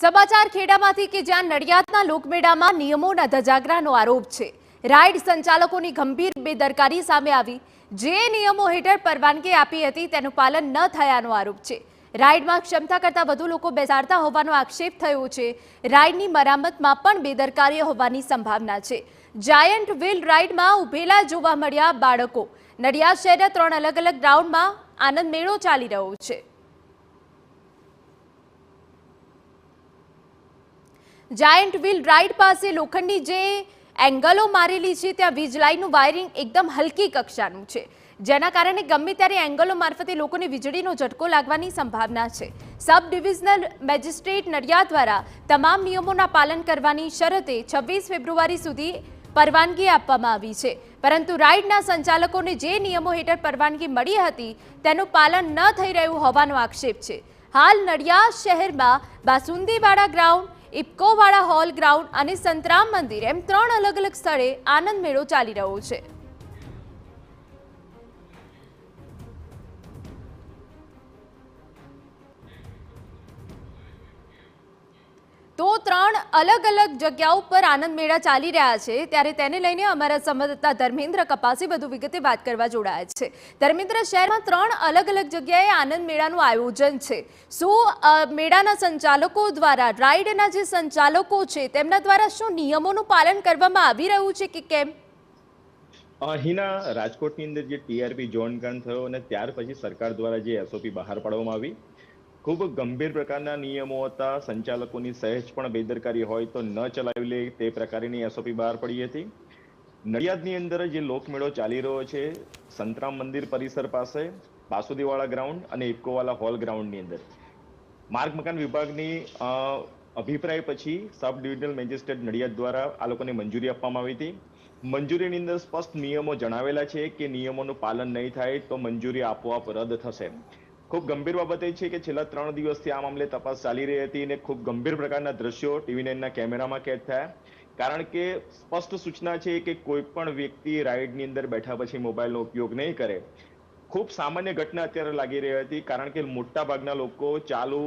સમાચાર ખેડામાંથી કે જ્યાં નડિયાદના લોકમેળામાં નિયમોના ધજાગરાનો આરોપ છે। રાઇડ સંચાલકોની ગંભીર બેદરકારી સામે આવી। જે નિયમો હેઠળ પરવાનગી આપી હતી તેનું પાલન ન થયાનો આરોપ છે। રાઇડમાં ક્ષમતા કરતાં વધુ લોકો બેસાડતા હોવાનો આક્ષેપ થયો છે। રાઇડની મરામતમાં પણ બેદરકારી હોવાની સંભાવના છે। જાયન્ટ વ્હીલ રાઇડમાં ઉભેલા જોવા મળ્યા બાળકો। નડિયાદ શહેરના 3 અલગ અલગ ગ્રાઉન્ડમાં આનંદ મેળો ચાલી રહ્યો છે। જાયન્ટ વ્હીલ રાઇડ પાસે લોખંડની જે એંગલો મારેલી છે ત્યાં વીજ લાઇનનું વાયરિંગ એકદમ હલકી કક્ષાનું છે, જેના કારણે ગમે ત્યારે એંગલો મારફતે લોકોને વીજળીનો ઝટકો લાગવાની સંભાવના છે। સબ ડિવિઝનલ મેજિસ્ટ્રેટ નડિયાદ દ્વારા તમામ નિયમોના પાલન કરવાની શરતે 26 ફેબ્રુઆરી સુધી પરવાનગી આપવામાં આવી છે, પરંતુ રાઇડના સંચાલકોને જે નિયમો હેઠળ પરવાનગી મળી હતી તેનું પાલન ન થઈ રહ્યું હોવાનો આક્ષેપ છે। હાલ નડિયાદ શહેરમાં બાસુંદીવાડા ગ્રાઉન્ડ, ઇફકોવાડા હોલ ગ્રાઉન્ડ અને સંતરામ મંદિર એમ 3 અલગ અલગ સ્થળે આનંદ મેળો ચાલી રહ્યો છે। તો 3 અલગ અલગ જગ્યાઓ પર આનંદ મેળા ચાલી રહ્યા છે, ત્યારે તેને લઈને અમારા સંવાદદાતા ધર્મેન્દ્ર કપાસી વધુ વિગતે વાત કરવા જોડાયા છે। ધર્મેન્દ્ર, શહેરમાં 3 અલગ અલગ જગ્યાએ આનંદ મેળાનું આયોજન છે। શું મેળાના સંચાલકો દ્વારા, રાઇડના જે સંચાલકો છે તેમના દ્વારા શું નિયમોનું પાલન કરવામાં આવી રહ્યું છે કે કેમ? અહીંના રાજકોટની અંદર જે ટીઆરપી ઝોન કાન થયો અને ત્યાર પછી સરકાર દ્વારા જે એસઓપી બહાર પાડવામાં આવી, ખૂબ ગંભીર પ્રકારના નિયમો હતા। સંચાલકોની સહેજ પણ બેદરકારી હોય તો ન ચલાવી લે તે પ્રકારની એસઓપી બહાર પડી હતી। નડિયાદની અંદર જે લોકમેળો ચાલી રહ્યો છે સંતરામ મંદિર પરિસર પાસે, બાસુદીવાળા ગ્રાઉન્ડ અને ઇફકોવાલા હોલ ગ્રાઉન્ડની અંદર માર્ગ મકાન વિભાગની અભિપ્રાય પછી સબ ડિવિઝનલ મેજિસ્ટ્રેટ નડિયાદ દ્વારા આ લોકોને મંજૂરી આપવામાં આવી હતી। મંજૂરીની અંદર સ્પષ્ટ નિયમો જણાવેલા છે કે નિયમોનું પાલન નહીં થાય તો મંજૂરી આપોઆપ રદ થશે। ખૂબ ગંભીર બાબત એ છે કે છેલ્લા 3 દિવસથી આ મામલે તપાસ ચાલી રહી હતી અને ખૂબ ગંભીર પ્રકારના દ્રશ્યો TV9ના કેમેરામાં કેદ થયા, કારણ કે સ્પષ્ટ સૂચના છે કે કોઈ પણ વ્યક્તિ રાઇડની અંદર બેઠા પછી મોબાઈલનો ઉપયોગ નહીં કરે। ખૂબ સામાન્ય ઘટના અત્યારે લાગી રહી હતી, કારણ કે મોટા ભાગના લોકો ચાલુ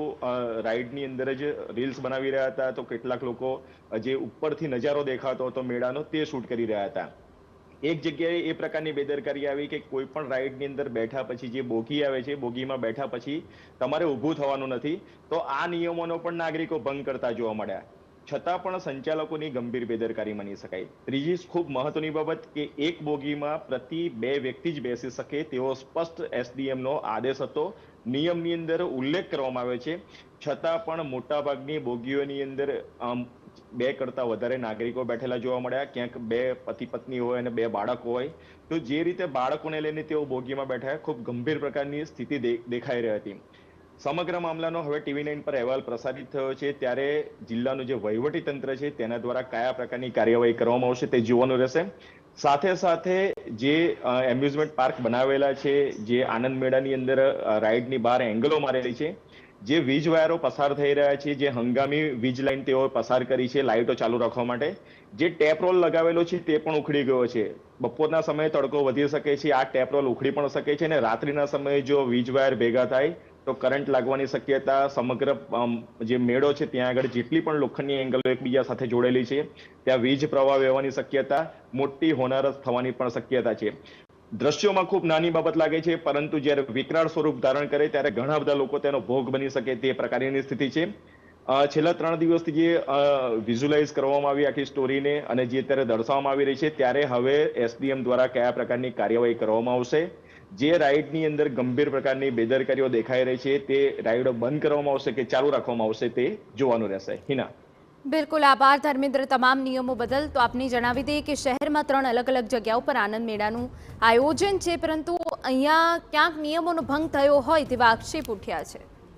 રાઇડની અંદર જ રીલ્સ બનાવી રહ્યા હતા, તો કેટલાક લોકો જે ઉપરથી નજારો દેખાતો હતો મેળાનો તે શૂટ કરી રહ્યા હતા। એક જગ્યાએ એ પ્રકારની બેદરકારી આવી કે કોઈ પણ રાઇડની અંદર બેઠા પછી જે બોગી આવે છે, બોગીમાં બેઠા પછી તમારે ઊભું થવાનું નથી, તો આ નિયમોનો પણ નાગરિકો ભંગ કરતા જોવા મળ્યા, છતાં પણ સંચાલકોની ગંભીર બેદરકારી માની શકાય। ત્રીજી ખૂબ મહત્વની બાબત કે એક બોગીમાં પ્રતિ 2 વ્યક્તિ જ બેસી શકે તેવો સ્પષ્ટ એસડીએમનો આદેશ હતો, નિયમની અંદર ઉલ્લેખ કરવામાં આવે છે, છતાં પણ મોટાભાગની બોગીઓની અંદર 2 કરતાં વધારે નાગરિકો બેઠેલા જોવા મળ્યા। ક્યાંક 2 પતિ પત્ની હોય અને 2 બાળકો હોય, તો જે રીતે બાળકોને લઈને તેઓ બોગીમાં બેઠા, ખૂબ ગંભીર પ્રકારની સ્થિતિ દેખાઈ રહી હતી। સમગ્ર મામલાનો હવે TV9 પર અહેવાલ પ્રસારિત થયો છે, ત્યારે જિલ્લાનું જે વહીવટી તંત્ર છે તેના દ્વારા કયા પ્રકારની કાર્યવાહી કરવામાં આવશે તે જોવાનું રહેશે। સાથે સાથે જે એમ્યુઝમેન્ટ પાર્ક બનાવેલા છે, જે આનંદ મેળાની અંદર રાઇડની બહાર એંગલો મારેલી છે, જે વીજ વાયરો પસાર થઈ રહ્યા છે, જે હંગામી વીજ લાઇન તેઓ પસાર કરી છે લાઇટો ચાલુ રાખવા માટે, જે ટેપ રોલ લગાવેલો છે તે પણ ઉખડી ગયો છે। બપોરના સમયે તડકો વધી શકે છે, આ ટેપ રોલ ઉખડી પણ શકે છે, અને રાત્રિના સમયે જો વીજ વાયર ભેગા થાય તો કરંટ લાગવાની શક્યતા, સમગ્ર જે મેળો છે ત્યાં આગળ જેટલી પણ લોખંડની એંગલો એકબીજા સાથે જોડેલી છે ત્યાં વીજ પ્રવાહ વહેવાની શક્યતા, મોટી હોનારત થવાની પણ શક્યતા છે। દ્રશ્યોમાં ખૂબ નાની બાબત લાગે છે, પરંતુ જ્યારે વિકરાળ સ્વરૂપ ધારણ કરે ત્યારે ઘણા બધા લોકો તેનો ભોગ બની શકે તે પ્રકારની સ્થિતિ છે। છેલ્લા 3 દિવસથી જે વિઝ્યુલાઇઝ કરવામાં આવી આખી સ્ટોરીને અને જે અત્યારે દર્શાવવામાં આવી રહી છે, ત્યારે હવે એસડીએમ દ્વારા કયા પ્રકારની કાર્યવાહી કરવામાં આવશે, જે રાઇડની અંદર ગંભીર પ્રકારની બેદરકારીઓ દેખાઈ રહી છે તે રાઇડો બંધ કરવામાં આવશે કે ચાલુ રાખવામાં આવશે તે જોવાનું રહેશે। હિના, બિલકુલ આભાર ધર્મેન્દ્ર તમામ નિયમો બદલ। તો આપને જણાવી દઈએ કે શહેરમાં 3 અલગ અલગ જગ્યાઓ પર આનંદ મેળાનું આયોજન છે, પરંતુ અહીંયા ક્યાંક નિયમોનો ભંગ થયો હોય તેવા આક્ષેપ ઉઠ્યા છે।